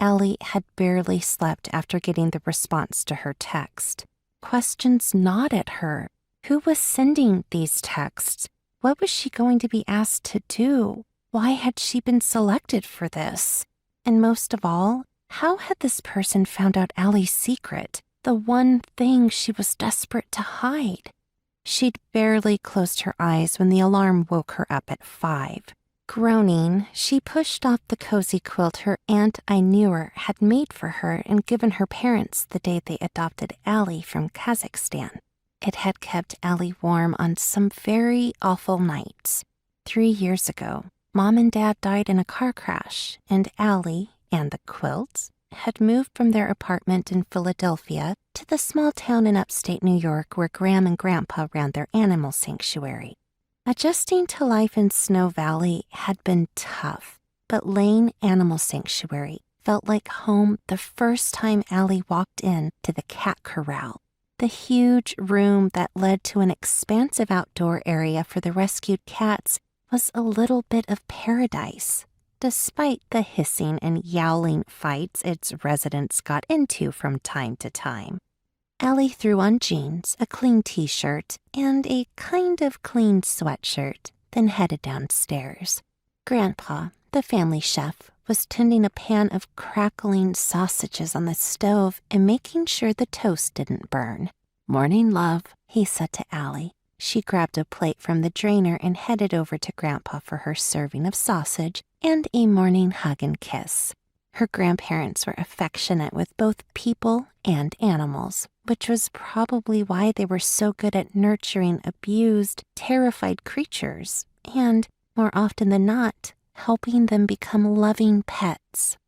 Allie had barely slept after getting the response to her text. Questions gnawed at her. Who was sending these texts? What was she going to be asked to do? Why had she been selected for this? And most of all, how had this person found out Allie's secret, the one thing she was desperate to hide? She'd barely closed her eyes when the alarm woke her up at 5. Groaning, she pushed off the cozy quilt her Aunt Ainur had made for her and given her parents the day they adopted Allie from Kazakhstan. It had kept Allie warm on some very awful nights. 3 years ago, Mom and Dad died in a car crash, and Allie and the quilt had moved from their apartment in Philadelphia to the small town in upstate New York where Graham and Grandpa ran their animal sanctuary. Adjusting to life in Snow Valley had been tough, but Lane Animal Sanctuary felt like home the first time Allie walked in to the cat corral. The huge room that led to an expansive outdoor area for the rescued cats was a little bit of paradise, despite the hissing and yowling fights its residents got into from time to time. Allie threw on jeans, a clean t-shirt, and a kind of clean sweatshirt, then headed downstairs. Grandpa, the family chef, was tending a pan of crackling sausages on the stove and making sure the toast didn't burn. "Morning, love," he said to Allie. She grabbed a plate from the drainer and headed over to Grandpa for her serving of sausage and a morning hug and kiss. Her grandparents were affectionate with both people and animals, which was probably why they were so good at nurturing abused, terrified creatures and, more often than not, helping them become loving pets.